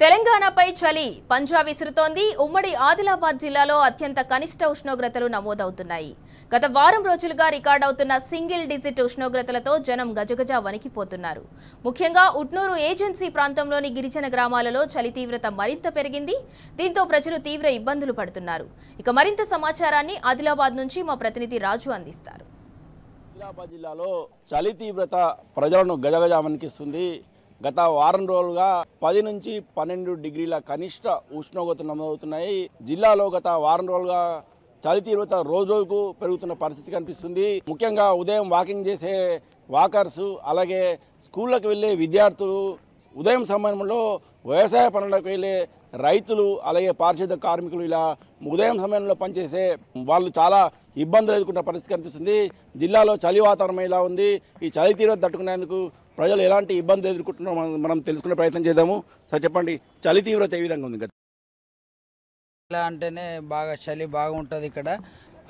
తెలంగాణపై చలి పంజా విసురుతోంది. ఉమ్మడి ఆదిలాబాద్ జిల్లాలో అత్యంత కనిష్ట ఉష్ణోగ్రతలు నమోదవుతున్నాయి. గత వారం రోజులుగా రికార్డవుతున్న సింగిల్ డిజిట్ ఉష్ణోగ్రతలతో జనం గజగజ వణికిపోతున్నారు. ముఖ్యంగా ఉట్నూరు ఏజెన్సీ ప్రాంతంలోని గిరిజన గ్రామాలలో చలి తీవ్రత మరింత పెరిగింది. దీంతో ప్రజలు తీవ్ర ఇబ్బందులు పడుతున్నారు. ఇక మరింత సమాచారాన్ని ఆదిలాబాద్ నుంచి మా ప్రతినిధి రాజు అందిస్తారు. ఆదిలాబాద్ జిల్లాలో చలి తీవ్రత ప్రజలను గజగజ వణికిస్తుంది. గత వారం రోజులుగా 10 నుంచి 12 డిగ్రీల కనిష్ట ఉష్ణోగ్రతలు నమోదవుతున్నాయి. జిల్లాలో గత వారం రోజులుగా చలి తీవ్రత రోజుకు పెరుగుతున్న పరిస్థితి కనిపిస్తుంది. ముఖ్యంగా ఉదయం వాకింగ్ చేసే వాకర్స్, అలాగే స్కూళ్ళకు వెళ్ళే విద్యార్థులు, ఉదయం సమయంలో వ్యవసాయ పనులకు వెళ్ళే రైతులు, అలాగే పారిశుద్ధ కార్మికులు ఇలా ఉదయం సమయంలో పనిచేసే వాళ్ళు చాలా ఇబ్బందులు ఎదుర్కొన్న పరిస్థితి కనిపిస్తుంది. జిల్లాలో చలి వాతావరణం ఇలా ఉంది. ఈ చలి తీవ్రత తట్టుకునేందుకు ప్రజలు ఎలాంటి ఇబ్బందులు ఎదుర్కొంటున్నారో మనం తెలుసుకునే ప్రయత్నం చేద్దాము. సార్ చెప్పండి, చలి తీవ్రత ఏ విధంగా ఉంది? ఇలా అంటేనే బాగా చలి బాగుంటుంది ఇక్కడ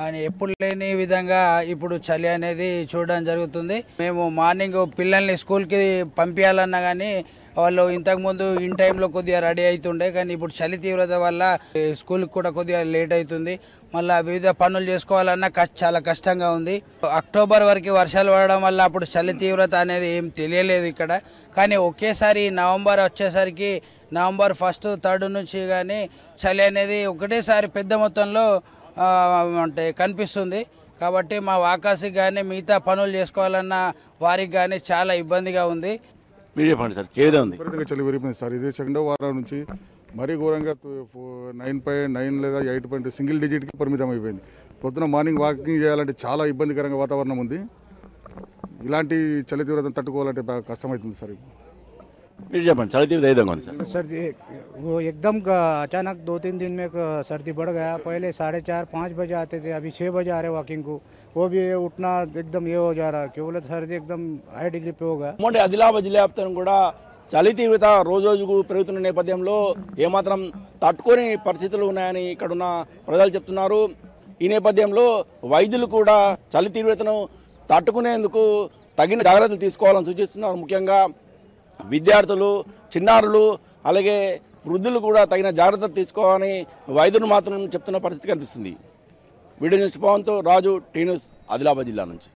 అని ఎప్పుడు లేని విధంగా ఇప్పుడు చలి అనేది చూడడం జరుగుతుంది. మేము మార్నింగ్ పిల్లల్ని స్కూల్కి పంపించాలన్నా కానీ వాళ్ళు ఇంతకుముందు ఇన్ టైంలో కొద్దిగా రెడీ అవుతుండే, కానీ ఇప్పుడు చలి తీవ్రత వల్ల స్కూల్కి కూడా కొద్దిగా లేట్ అవుతుంది. మళ్ళీ వివిధ పనులు చేసుకోవాలన్నా చాలా కష్టంగా ఉంది. అక్టోబర్ వరకు వర్షాలు పడడం వల్ల అప్పుడు చలి తీవ్రత అనేది ఏం తెలియలేదు ఇక్కడ. కానీ ఒకేసారి నవంబర్ వచ్చేసరికి నవంబర్ 1, 3 నుంచి కానీ చలి అనేది ఒకటేసారి పెద్ద మొత్తంలో అంటే కనిపిస్తుంది. కాబట్టి మా వాకాసికి కానీ మిగతా పనులు చేసుకోవాలన్న వారికి కానీ చాలా ఇబ్బందిగా ఉంది. మీరు చెప్పండి సార్, ఏ విధంగా ఉంది? చలి పెరిగిపోయింది సార్. ఇది సెకండో వారం నుంచి మరీ ఘోరంగా 9 లేదా 8 సింగిల్ డిజిట్కి పరిమితం అయిపోయింది. పొద్దున మార్నింగ్ వాకింగ్ చేయాలంటే చాలా ఇబ్బందికరంగా వాతావరణం ఉంది. ఇలాంటి చలి తీవ్రతను తట్టుకోవాలంటే బాగా కష్టమవుతుంది సార్. మీరు చెప్పండి, చలి తీవ్రత ఏ విధంగా ఉంది సార్? सर जी वो एकदम अचानक 2-3 दिन में सर्दी बढ़ गया. पहले 4:30-5 बजे आते थे, अभी 6 बजे आ रहे वॉकिंग को. वो भी उठना एकदम ये हो जा रहा है कि बोले सर्दी एकदम हाई डिग्री पे होगा. ఉమ్మడి ఆదిలాబాద్ జిల్లా వ్యాప్తంగా కూడా చలి తీవ్రత రోజుకు పెరుగుతున్న నేపథ్యంలో ఏమాత్రం తట్టుకొని పరిస్థితులు ఉన్నాయని ఇక్కడున్న ప్రజలు చెప్తున్నారు. ఈ నేపథ్యంలో వైద్యులు కూడా చలి తీవ్రతను తట్టుకునేందుకు తగిన జాగ్రత్తలు తీసుకోవాలని సూచిస్తున్నారు. ముఖ్యంగా విద్యార్థులు, చిన్నారులు, అలాగే వృద్ధులు కూడా తగిన జాగ్రత్తలు తీసుకోవాలని వైద్యులు మాత్రం చెప్తున్న పరిస్థితి కనిపిస్తుంది. వీడియో న్యూస్ పవన్తో రాజు, టీ న్యూస్, ఆదిలాబాద్ జిల్లా నుంచి.